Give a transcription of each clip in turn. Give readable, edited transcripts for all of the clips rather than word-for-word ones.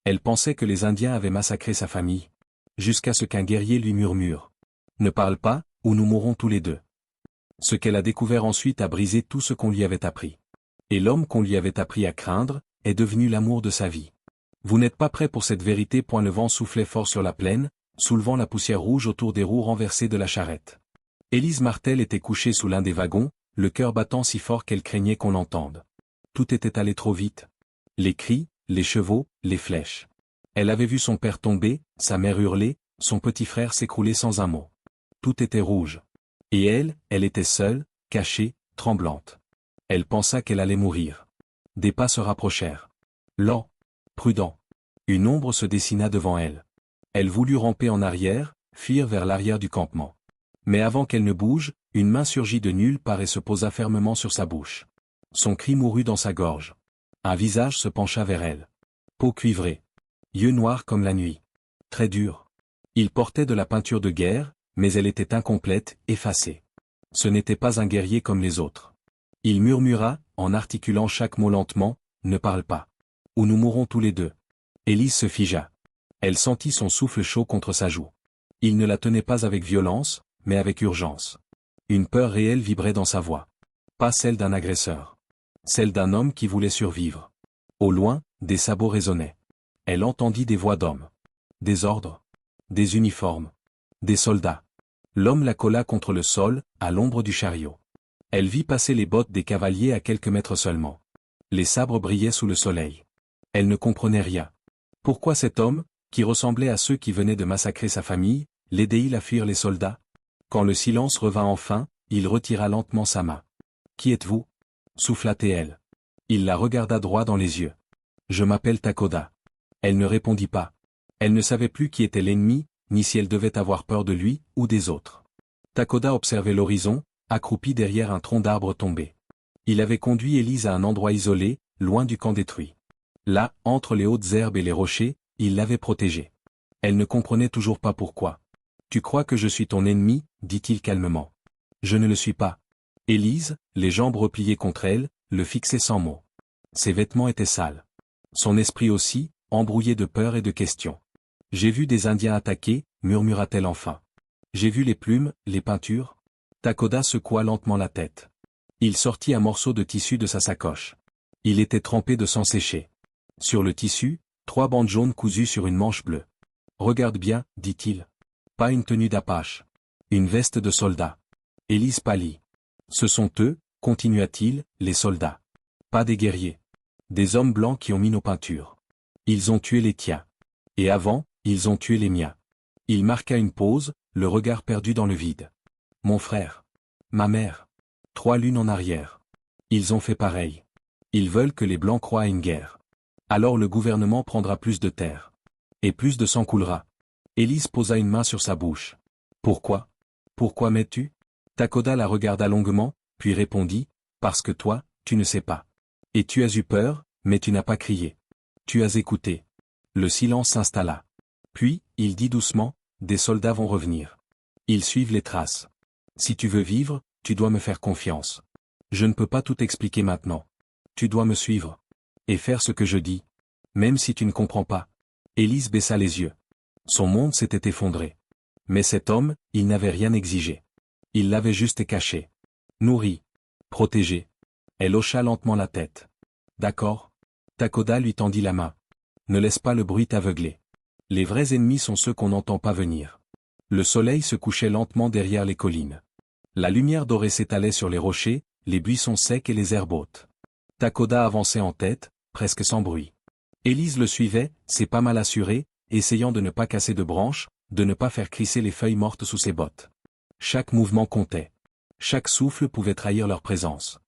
Elle pensait que les Indiens avaient massacré sa famille. Jusqu'à ce qu'un guerrier lui murmure. Ne parle pas, ou nous mourrons tous les deux. Ce qu'elle a découvert ensuite a brisé tout ce qu'on lui avait appris. Et l'homme qu'on lui avait appris à craindre, est devenu l'amour de sa vie. Vous n'êtes pas prêt pour cette vérité. Le vent soufflait fort sur la plaine, soulevant la poussière rouge autour des roues renversées de la charrette. Élise Martel était couchée sous l'un des wagons, le cœur battant si fort qu'elle craignait qu'on l'entende. Tout était allé trop vite. Les cris, les chevaux, les flèches. Elle avait vu son père tomber, sa mère hurler, son petit frère s'écrouler sans un mot. Tout était rouge. Et elle était seule, cachée, tremblante. Elle pensa qu'elle allait mourir. Des pas se rapprochèrent. Lents, prudents. Une ombre se dessina devant elle. Elle voulut ramper en arrière, fuir vers l'arrière du campement. Mais avant qu'elle ne bouge, une main surgit de nulle part et se posa fermement sur sa bouche. Son cri mourut dans sa gorge. Un visage se pencha vers elle. Peau cuivrée. Yeux noirs comme la nuit. Très durs. Il portait de la peinture de guerre, mais elle était incomplète, effacée. Ce n'était pas un guerrier comme les autres. Il murmura, en articulant chaque mot lentement, « Ne parle pas. Ou nous mourrons tous les deux. » Élise se figea. Elle sentit son souffle chaud contre sa joue. Il ne la tenait pas avec violence, mais avec urgence. Une peur réelle vibrait dans sa voix. Pas celle d'un agresseur. Celle d'un homme qui voulait survivre. Au loin, des sabots résonnaient. Elle entendit des voix d'hommes. Des ordres. Des uniformes. Des soldats. L'homme la colla contre le sol, à l'ombre du chariot. Elle vit passer les bottes des cavaliers à quelques mètres seulement. Les sabres brillaient sous le soleil. Elle ne comprenait rien. Pourquoi cet homme, qui ressemblait à ceux qui venaient de massacrer sa famille, l'aidait-il à fuir les soldats? Quand le silence revint enfin, il retira lentement sa main. « Qui êtes-vous » souffla-t-elle. Il la regarda droit dans les yeux. « Je m'appelle Takoda. » Elle ne répondit pas. Elle ne savait plus qui était l'ennemi, ni si elle devait avoir peur de lui, ou des autres. Takoda observait l'horizon, accroupi derrière un tronc d'arbre tombé. Il avait conduit Élise à un endroit isolé, loin du camp détruit. Là, entre les hautes herbes et les rochers, il l'avait protégée. Elle ne comprenait toujours pas pourquoi. « Tu crois que je suis ton ennemi » dit-il calmement. « Je ne le suis pas. » Élise, les jambes repliées contre elle, le fixait sans mots. Ses vêtements étaient sales. Son esprit aussi, embrouillé de peur et de questions. « J'ai vu des Indiens attaquer » murmura-t-elle enfin. « J'ai vu les plumes, les peintures » Takoda secoua lentement la tête. Il sortit un morceau de tissu de sa sacoche. Il était trempé de sang séché. Sur le tissu, 3 bandes jaunes cousues sur une manche bleue. « Regarde bien, dit-il. Pas une tenue d'apache. Une veste de soldat. » Élise pâlit. « Ce sont eux, continua-t-il, les soldats. Pas des guerriers. Des hommes blancs qui ont mis nos peintures. Ils ont tué les tiens. Et avant, ils ont tué les miens. » Il marqua une pause, le regard perdu dans le vide. « Mon frère. Ma mère. 3 lunes en arrière. Ils ont fait pareil. Ils veulent que les Blancs croient à une guerre. Alors le gouvernement prendra plus de terre. Et plus de sang coulera. » Élise posa une main sur sa bouche. « Pourquoi? Pourquoi m'aides-tu » Takoda la regarda longuement, puis répondit, « Parce que toi, tu ne sais pas. Et tu as eu peur, mais tu n'as pas crié. Tu as écouté. » Le silence s'installa. Puis, il dit doucement, « Des soldats vont revenir. Ils suivent les traces. Si tu veux vivre, tu dois me faire confiance. Je ne peux pas tout expliquer maintenant. Tu dois me suivre. Et faire ce que je dis. Même si tu ne comprends pas. » Élise baissa les yeux. Son monde s'était effondré. Mais cet homme, il n'avait rien exigé. Il l'avait juste caché. Nourri. Protégé. Elle hocha lentement la tête. « D'accord. » Takoda lui tendit la main. « Ne laisse pas le bruit t'aveugler. Les vrais ennemis sont ceux qu'on n'entend pas venir. » Le soleil se couchait lentement derrière les collines. La lumière dorée s'étalait sur les rochers, les buissons secs et les herbes hautes. Takoda avançait en tête, presque sans bruit. Élise le suivait, ses pas mal assurés, essayant de ne pas casser de branches, de ne pas faire crisser les feuilles mortes sous ses bottes. Chaque mouvement comptait. Chaque souffle pouvait trahir leur présence.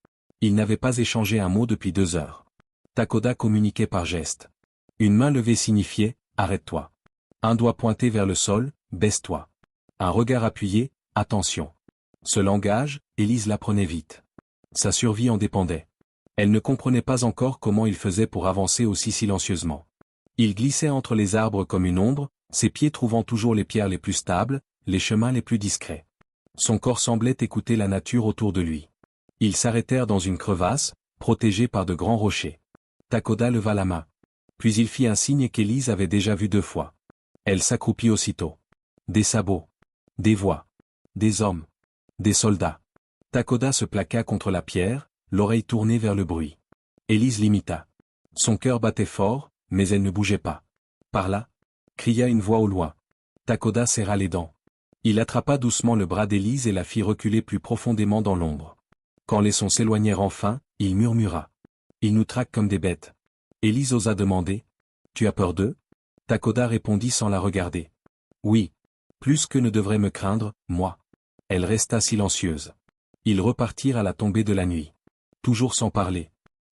Ils n'avaient pas échangé un mot depuis 2 heures. Takoda communiquait par geste. Une main levée signifiait « Arrête-toi ». Un doigt pointé vers le sol, « Baisse-toi ». Un regard appuyé, « Attention ». Ce langage, Élise l'apprenait vite. Sa survie en dépendait. Elle ne comprenait pas encore comment il faisait pour avancer aussi silencieusement. Il glissait entre les arbres comme une ombre, ses pieds trouvant toujours les pierres les plus stables, les chemins les plus discrets. Son corps semblait écouter la nature autour de lui. Ils s'arrêtèrent dans une crevasse, protégés par de grands rochers. Takoda leva la main. Puis il fit un signe qu'Élise avait déjà vu 2 fois. Elle s'accroupit aussitôt. Des sabots. Des voix. Des hommes. Des soldats. Takoda se plaqua contre la pierre, l'oreille tournée vers le bruit. Élise l'imita. Son cœur battait fort, mais elle ne bougeait pas. Par là, cria une voix au loin. Takoda serra les dents. Il attrapa doucement le bras d'Élise et la fit reculer plus profondément dans l'ombre. Quand les sons s'éloignèrent enfin, il murmura. Ils nous traquent comme des bêtes. Élise osa demander. Tu as peur d'eux? Takoda répondit sans la regarder. Oui. Plus que ne devrait me craindre, moi. Elle resta silencieuse. Ils repartirent à la tombée de la nuit. Toujours sans parler.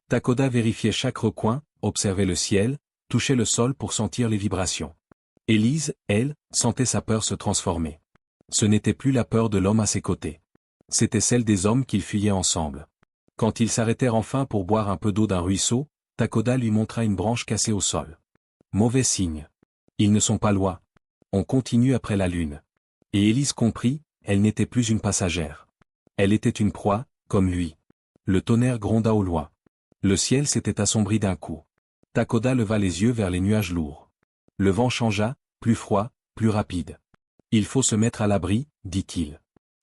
Takoda vérifiait chaque recoin, observait le ciel, touchait le sol pour sentir les vibrations. Élise, elle, sentait sa peur se transformer. Ce n'était plus la peur de l'homme à ses côtés. C'était celle des hommes qu'ils fuyaient ensemble. Quand ils s'arrêtèrent enfin pour boire un peu d'eau d'un ruisseau, Takoda lui montra une branche cassée au sol. Mauvais signe. Ils ne sont pas loin. On continue après la lune. Et Élise comprit, elle n'était plus une passagère. Elle était une proie, comme lui. Le tonnerre gronda au loin. Le ciel s'était assombri d'un coup. Takoda leva les yeux vers les nuages lourds. Le vent changea, plus froid, plus rapide. Il faut se mettre à l'abri, dit-il.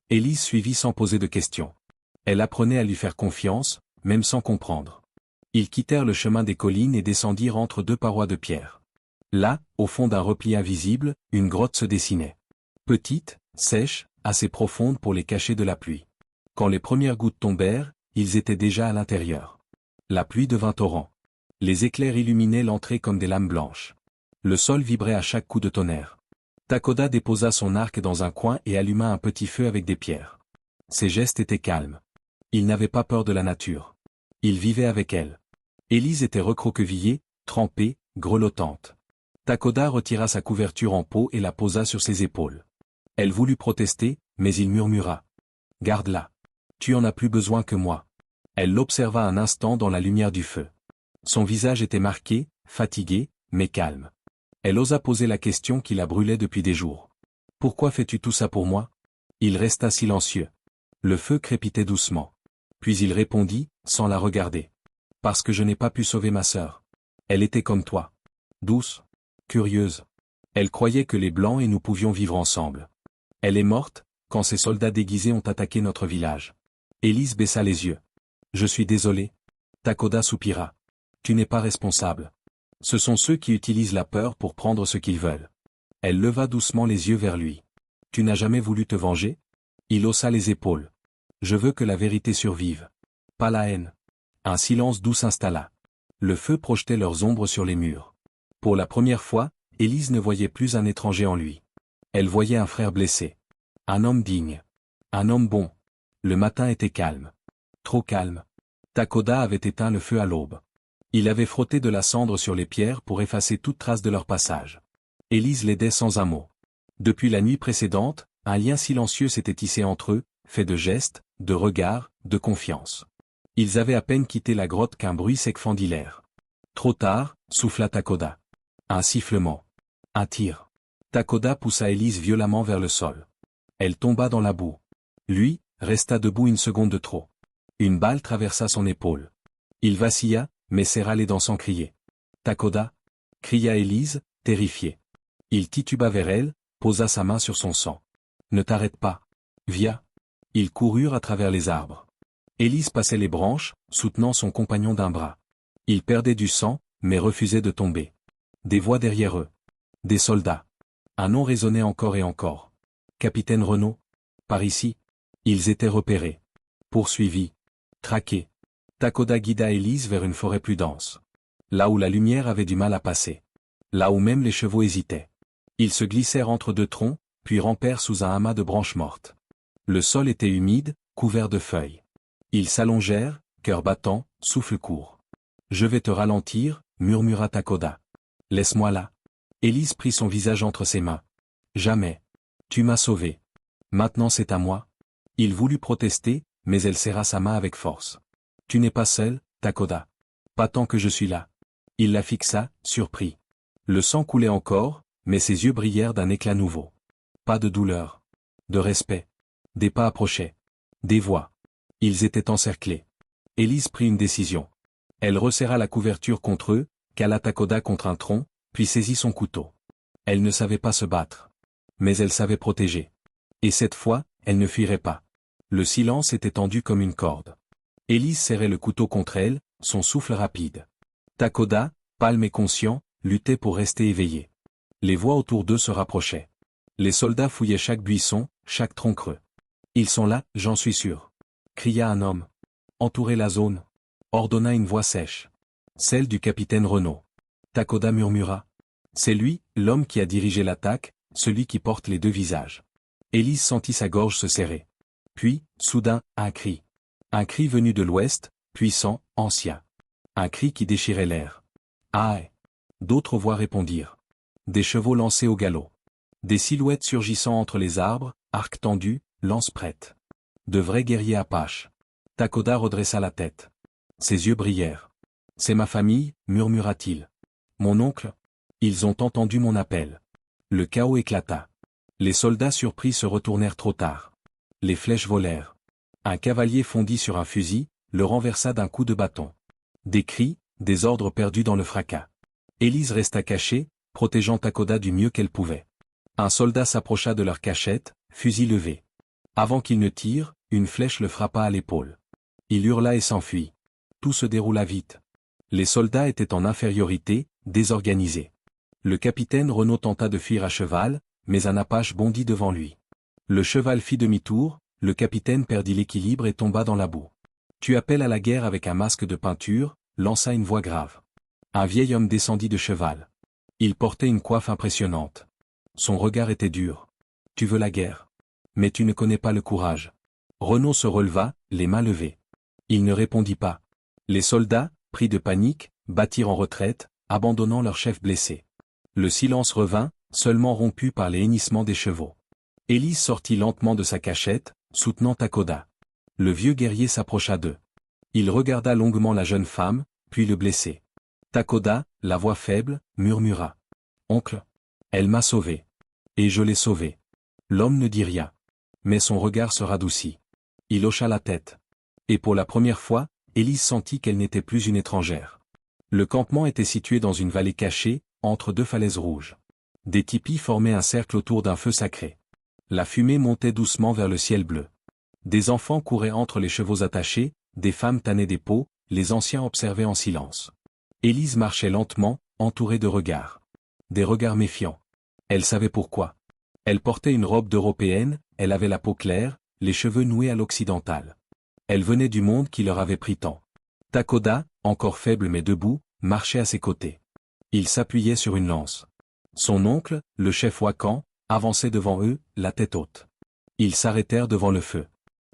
Élise suivit sans poser de questions. Elle apprenait à lui faire confiance, même sans comprendre. Ils quittèrent le chemin des collines et descendirent entre 2 parois de pierre. Là, au fond d'un repli invisible, une grotte se dessinait. Petite, sèche, assez profonde pour les cacher de la pluie. Quand les premières gouttes tombèrent, ils étaient déjà à l'intérieur. La pluie devint torrent. Les éclairs illuminaient l'entrée comme des lames blanches. Le sol vibrait à chaque coup de tonnerre. Takoda déposa son arc dans un coin et alluma un petit feu avec des pierres. Ses gestes étaient calmes. Il n'avait pas peur de la nature. Il vivait avec elle. Élise était recroquevillée, trempée, grelottante. Takoda retira sa couverture en peau et la posa sur ses épaules. Elle voulut protester, mais il murmura. « Garde-la. Tu en as plus besoin que moi. » Elle l'observa un instant dans la lumière du feu. Son visage était marqué, fatigué, mais calme. Elle osa poser la question qui la brûlait depuis des jours. « Pourquoi fais-tu tout ça pour moi ?» Il resta silencieux. Le feu crépitait doucement. Puis il répondit, sans la regarder. « Parce que je n'ai pas pu sauver ma sœur. Elle était comme toi. Douce. Curieuse. Elle croyait que les Blancs et nous pouvions vivre ensemble. Elle est morte, quand ces soldats déguisés ont attaqué notre village. » Élise baissa les yeux. « Je suis désolé. » Takoda soupira. « Tu n'es pas responsable. Ce sont ceux qui utilisent la peur pour prendre ce qu'ils veulent. » Elle leva doucement les yeux vers lui. « Tu n'as jamais voulu te venger ?» Il haussa les épaules. « Je veux que la vérité survive. Pas la haine. » Un silence doux s'installa. Le feu projetait leurs ombres sur les murs. Pour la première fois, Élise ne voyait plus un étranger en lui. Elle voyait un frère blessé. Un homme digne. Un homme bon. Le matin était calme. Trop calme. Takoda avait éteint le feu à l'aube. Il avait frotté de la cendre sur les pierres pour effacer toute trace de leur passage. Élise l'aidait sans un mot. Depuis la nuit précédente, un lien silencieux s'était tissé entre eux, fait de gestes, de regards, de confiance. Ils avaient à peine quitté la grotte qu'un bruit sec fendit l'air. Trop tard, souffla Takoda. Un sifflement. Un tir. Takoda poussa Élise violemment vers le sol. Elle tomba dans la boue. Lui, resta debout une seconde de trop. Une balle traversa son épaule. Il vacilla, mais serra les dents sans crier. « Takoda » cria Élise, terrifiée. Il tituba vers elle, posa sa main sur son sang. « Ne t'arrête pas. Viens. » Ils coururent à travers les arbres. Élise passait les branches, soutenant son compagnon d'un bras. Il perdait du sang, mais refusait de tomber. Des voix derrière eux. Des soldats. Un nom résonnait encore et encore. « Capitaine Renaud. Par ici. » Ils étaient repérés. Poursuivis. Traqués. Takoda guida Élise vers une forêt plus dense. Là où la lumière avait du mal à passer. Là où même les chevaux hésitaient. Ils se glissèrent entre 2 troncs, puis rampèrent sous un amas de branches mortes. Le sol était humide, couvert de feuilles. Ils s'allongèrent, cœur battant, souffle court. « Je vais te ralentir, » murmura Takoda. « Laisse-moi là. » Élise prit son visage entre ses mains. « Jamais. Tu m'as sauvé. Maintenant c'est à moi. » Il voulut protester, mais elle serra sa main avec force. « Tu n'es pas seul, Takoda. Pas tant que je suis là. » Il la fixa, surpris. Le sang coulait encore, mais ses yeux brillèrent d'un éclat nouveau. Pas de douleur. De respect. Des pas approchaient. Des voix. Ils étaient encerclés. Élise prit une décision. Elle resserra la couverture contre eux, cala Takoda contre un tronc, puis saisit son couteau. Elle ne savait pas se battre. Mais elle savait protéger. Et cette fois, elle ne fuirait pas. Le silence était tendu comme une corde. Élise serrait le couteau contre elle, son souffle rapide. Takoda, pâle et conscient, luttait pour rester éveillé. Les voix autour d'eux se rapprochaient. Les soldats fouillaient chaque buisson, chaque tronc creux. « Ils sont là, j'en suis sûr », cria un homme. « Entourez la zone », ordonna une voix sèche. Celle du capitaine Renaud. Takoda murmura. « C'est lui, l'homme qui a dirigé l'attaque, celui qui porte les deux visages. » Élise sentit sa gorge se serrer. Puis, soudain, un cri. Un cri venu de l'ouest, puissant, ancien. Un cri qui déchirait l'air. « Aïe !» D'autres voix répondirent. Des chevaux lancés au galop. Des silhouettes surgissant entre les arbres, arcs tendus, lances prêtes. De vrais guerriers apaches. Takoda redressa la tête. Ses yeux brillèrent. « C'est ma famille, murmura-t-il. Mon oncle ? Ils ont entendu mon appel. » Le chaos éclata. Les soldats surpris se retournèrent trop tard. Les flèches volèrent. Un cavalier fondit sur un fusil, le renversa d'un coup de bâton. Des cris, des ordres perdus dans le fracas. Élise resta cachée, protégeant Takoda du mieux qu'elle pouvait. Un soldat s'approcha de leur cachette, fusil levé. Avant qu'il ne tire, une flèche le frappa à l'épaule. Il hurla et s'enfuit. Tout se déroula vite. Les soldats étaient en infériorité, désorganisés. Le capitaine Renaud tenta de fuir à cheval, mais un apache bondit devant lui. Le cheval fit demi-tour, le capitaine perdit l'équilibre et tomba dans la boue. « Tu appelles à la guerre avec un masque de peinture », lança une voix grave. Un vieil homme descendit de cheval. Il portait une coiffe impressionnante. Son regard était dur. « Tu veux la guerre. Mais tu ne connais pas le courage. » Renaud se releva, les mains levées. Il ne répondit pas. Les soldats, pris de panique, battirent en retraite, abandonnant leur chef blessé. Le silence revint, seulement rompu par les hennissements des chevaux. Élise sortit lentement de sa cachette, soutenant Takoda. Le vieux guerrier s'approcha d'eux. Il regarda longuement la jeune femme, puis le blessé. Takoda, la voix faible, murmura. « Oncle. Elle m'a sauvé. Et je l'ai sauvé. » L'homme ne dit rien. Mais son regard se radoucit. Il hocha la tête. Et pour la première fois, Élise sentit qu'elle n'était plus une étrangère. Le campement était situé dans une vallée cachée, entre deux falaises rouges. Des tipis formaient un cercle autour d'un feu sacré. La fumée montait doucement vers le ciel bleu. Des enfants couraient entre les chevaux attachés, des femmes tannaient des peaux, les anciens observaient en silence. Élise marchait lentement, entourée de regards. Des regards méfiants. Elle savait pourquoi. Elle portait une robe d'européenne, elle avait la peau claire, les cheveux noués à l'occidental. Elle venait du monde qui leur avait pris tant. Takoda, encore faible mais debout, marchait à ses côtés. Il s'appuyait sur une lance. Son oncle, le chef Wakan, avançait devant eux, la tête haute. Ils s'arrêtèrent devant le feu.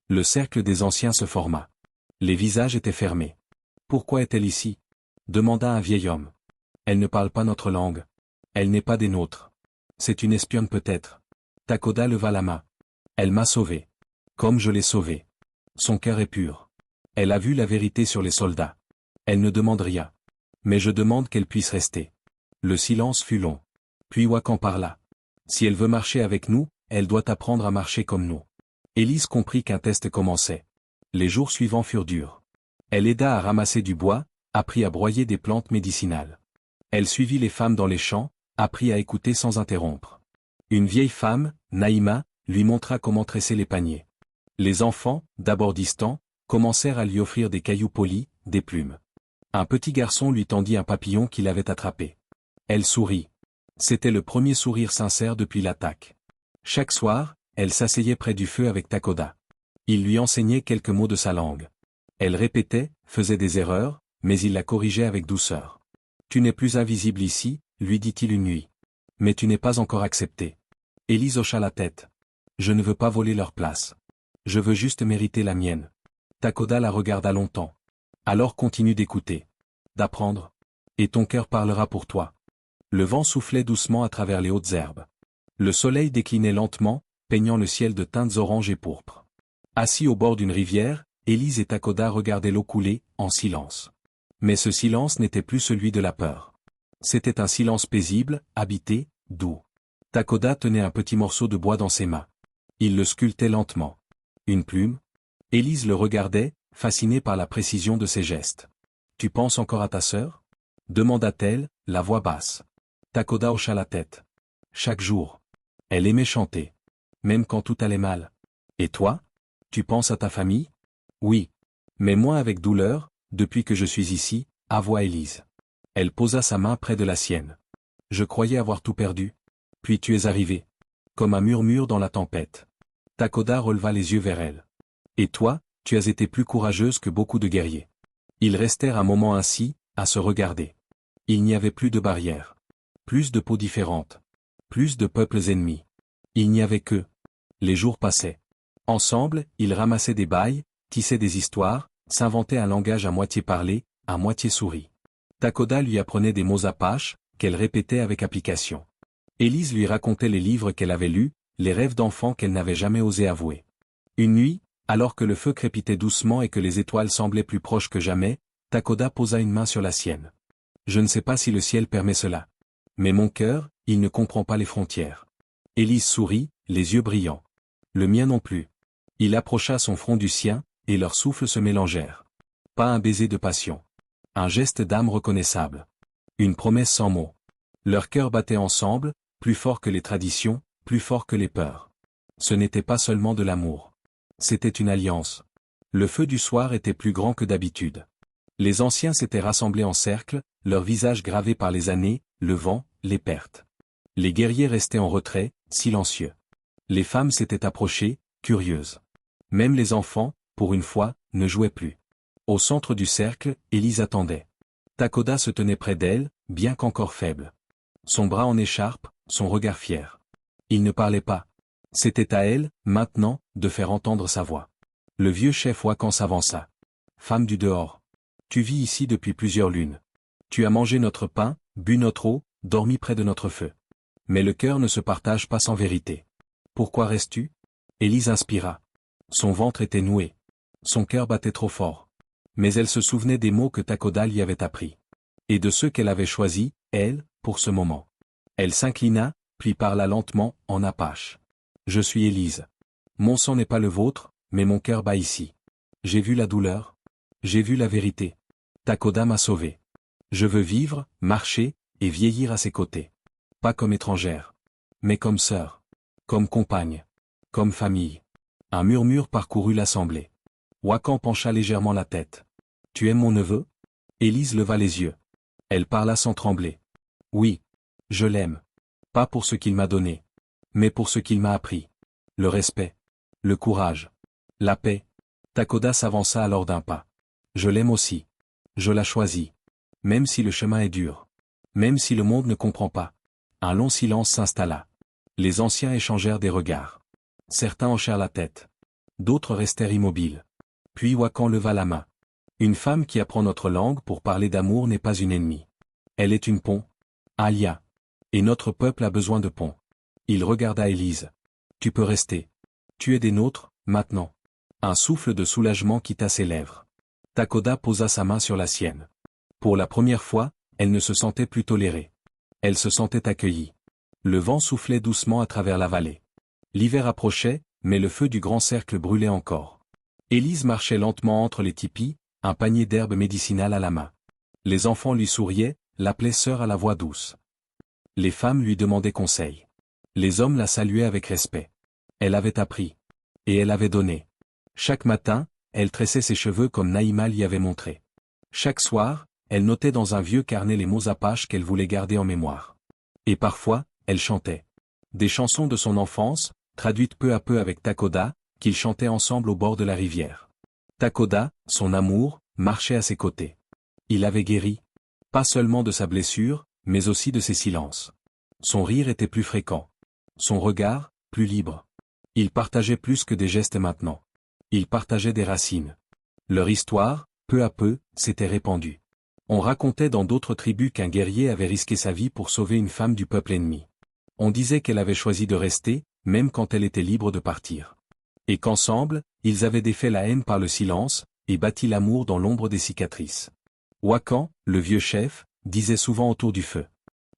Le cercle des anciens se forma. Les visages étaient fermés. « Pourquoi est-elle ici ?» demanda un vieil homme. « Elle ne parle pas notre langue. Elle n'est pas des nôtres. C'est une espionne peut-être. » Takoda leva la main. « Elle m'a sauvé. Comme je l'ai sauvée. Son cœur est pur. Elle a vu la vérité sur les soldats. Elle ne demande rien. Mais je demande qu'elle puisse rester. » Le silence fut long. Puis Wakan parla. « Si elle veut marcher avec nous, elle doit apprendre à marcher comme nous. » Élise comprit qu'un test commençait. Les jours suivants furent durs. Elle aida à ramasser du bois, apprit à broyer des plantes médicinales. Elle suivit les femmes dans les champs, apprit à écouter sans interrompre. Une vieille femme, Naïma, lui montra comment tresser les paniers. Les enfants, d'abord distants, commencèrent à lui offrir des cailloux polis, des plumes. Un petit garçon lui tendit un papillon qu'il avait attrapé. Elle sourit. C'était le premier sourire sincère depuis l'attaque. Chaque soir, elle s'asseyait près du feu avec Takoda. Il lui enseignait quelques mots de sa langue. Elle répétait, faisait des erreurs, mais il la corrigeait avec douceur. « Tu n'es plus invisible ici, » lui dit-il une nuit. « Mais tu n'es pas encore accepté. » Élise hocha la tête. « Je ne veux pas voler leur place. Je veux juste mériter la mienne. » Takoda la regarda longtemps. « Alors continue d'écouter. D'apprendre. Et ton cœur parlera pour toi. » Le vent soufflait doucement à travers les hautes herbes. Le soleil déclinait lentement, peignant le ciel de teintes oranges et pourpres. Assis au bord d'une rivière, Élise et Takoda regardaient l'eau couler, en silence. Mais ce silence n'était plus celui de la peur. C'était un silence paisible, habité, doux. Takoda tenait un petit morceau de bois dans ses mains. Il le sculptait lentement. Une plume ? Élise le regardait, fascinée par la précision de ses gestes. « Tu penses encore à ta sœur ? demanda-t-elle, la voix basse. Takoda hocha la tête. Chaque jour. Elle aimait chanter. Même quand tout allait mal. Et toi? Tu penses à ta famille? Oui. Mais moi avec douleur, depuis que je suis ici, avoua Élise. Elle posa sa main près de la sienne. Je croyais avoir tout perdu. Puis tu es arrivé. Comme un murmure dans la tempête. Takoda releva les yeux vers elle. Et toi, tu as été plus courageuse que beaucoup de guerriers. Ils restèrent un moment ainsi, à se regarder. Il n'y avait plus de barrières. Plus de peaux différentes. Plus de peuples ennemis. Il n'y avait que. Les jours passaient. Ensemble, ils ramassaient des bails, tissaient des histoires, s'inventaient un langage à moitié parlé, à moitié souri. Takoda lui apprenait des mots apaches, qu'elle répétait avec application. Élise lui racontait les livres qu'elle avait lus, les rêves d'enfant qu'elle n'avait jamais osé avouer. Une nuit, alors que le feu crépitait doucement et que les étoiles semblaient plus proches que jamais, Takoda posa une main sur la sienne. Je ne sais pas si le ciel permet cela. Mais mon cœur, il ne comprend pas les frontières. Élise sourit, les yeux brillants. Le mien non plus. Il approcha son front du sien, et leurs souffles se mélangèrent. Pas un baiser de passion. Un geste d'âme reconnaissable. Une promesse sans mots. Leurs cœurs battaient ensemble, plus fort que les traditions, plus fort que les peurs. Ce n'était pas seulement de l'amour. C'était une alliance. Le feu du soir était plus grand que d'habitude. Les anciens s'étaient rassemblés en cercle, leurs visages gravés par les années, le vent, les pertes. Les guerriers restaient en retrait, silencieux. Les femmes s'étaient approchées, curieuses. Même les enfants, pour une fois, ne jouaient plus. Au centre du cercle, Élise attendait. Takoda se tenait près d'elle, bien qu'encore faible. Son bras en écharpe, son regard fier. Il ne parlait pas. C'était à elle, maintenant, de faire entendre sa voix. Le vieux chef Wakan s'avança. Femme du dehors. Tu vis ici depuis plusieurs lunes. Tu as mangé notre pain, bu notre eau, dormi près de notre feu. Mais le cœur ne se partage pas sans vérité. Pourquoi restes-tu? Élise inspira. Son ventre était noué. Son cœur battait trop fort. Mais elle se souvenait des mots que Takoda lui avait appris. Et de ceux qu'elle avait choisis, elle, pour ce moment. Elle s'inclina, puis parla lentement, en apache. Je suis Élise. Mon sang n'est pas le vôtre, mais mon cœur bat ici. J'ai vu la douleur. J'ai vu la vérité. Takoda m'a sauvé. Je veux vivre, marcher, et vieillir à ses côtés. Pas comme étrangère. Mais comme sœur. Comme compagne. Comme famille. Un murmure parcourut l'assemblée. Wakan pencha légèrement la tête. Tu aimes mon neveu? Élise leva les yeux. Elle parla sans trembler. Oui. Je l'aime. Pas pour ce qu'il m'a donné. Mais pour ce qu'il m'a appris. Le respect. Le courage. La paix. Takoda s'avança alors d'un pas. Je l'aime aussi. Je la choisis. Même si le chemin est dur. Même si le monde ne comprend pas. Un long silence s'installa. Les anciens échangèrent des regards. Certains hochèrent la tête. D'autres restèrent immobiles. Puis Wakan leva la main. Une femme qui apprend notre langue pour parler d'amour n'est pas une ennemie. Elle est une pont. Un lien. Et notre peuple a besoin de ponts. Il regarda Élise. Tu peux rester. Tu es des nôtres, maintenant. Un souffle de soulagement quitta ses lèvres. Takoda posa sa main sur la sienne. Pour la première fois, elle ne se sentait plus tolérée. Elle se sentait accueillie. Le vent soufflait doucement à travers la vallée. L'hiver approchait, mais le feu du grand cercle brûlait encore. Élise marchait lentement entre les tipis, un panier d'herbes médicinales à la main. Les enfants lui souriaient, l'appelaient sœur à la voix douce. Les femmes lui demandaient conseil. Les hommes la saluaient avec respect. Elle avait appris. Et elle avait donné. Chaque matin, elle tressait ses cheveux comme Naïma l'y avait montré. Chaque soir, elle notait dans un vieux carnet les mots apaches qu'elle voulait garder en mémoire. Et parfois, elle chantait. Des chansons de son enfance, traduites peu à peu avec Takoda, qu'ils chantaient ensemble au bord de la rivière. Takoda, son amour, marchait à ses côtés. Il avait guéri. Pas seulement de sa blessure, mais aussi de ses silences. Son rire était plus fréquent. Son regard, plus libre. Il partageait plus que des gestes maintenant. Il partageait des racines. Leur histoire, peu à peu, s'était répandue. On racontait dans d'autres tribus qu'un guerrier avait risqué sa vie pour sauver une femme du peuple ennemi. On disait qu'elle avait choisi de rester, même quand elle était libre de partir. Et qu'ensemble, ils avaient défait la haine par le silence, et bâti l'amour dans l'ombre des cicatrices. Wakan, le vieux chef, disait souvent autour du feu.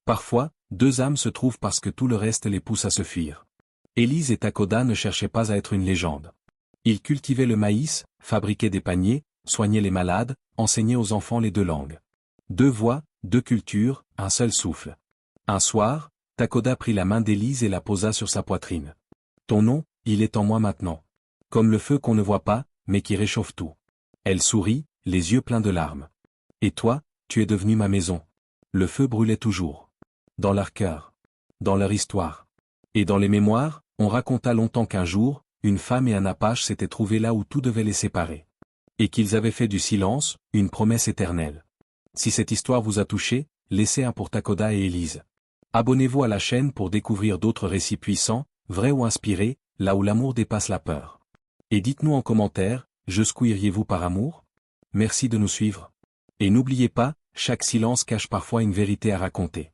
Parfois, deux âmes se trouvent parce que tout le reste les pousse à se fuir. Élise et Takoda ne cherchaient pas à être une légende. Ils cultivaient le maïs, fabriquaient des paniers, soignaient les malades, enseignaient aux enfants les deux langues. Deux voix, Deux cultures, un seul souffle. Un soir, Takoda prit la main d'Élise et la posa sur sa poitrine. Ton nom, il est en moi maintenant. Comme le feu qu'on ne voit pas, mais qui réchauffe tout. Elle sourit, les yeux pleins de larmes. Et toi, tu es devenu ma maison. Le feu brûlait toujours. Dans leur cœur. Dans leur histoire. Et dans les mémoires, on raconta longtemps qu'un jour, une femme et un Apache s'étaient trouvés là où tout devait les séparer. Et qu'ils avaient fait du silence, une promesse éternelle. Si cette histoire vous a touché, laissez un pour Takoda et Élise. Abonnez-vous à la chaîne pour découvrir d'autres récits puissants, vrais ou inspirés, là où l'amour dépasse la peur. Et dites-nous en commentaire, jusqu'où par amour? Merci de nous suivre. Et n'oubliez pas, chaque silence cache parfois une vérité à raconter.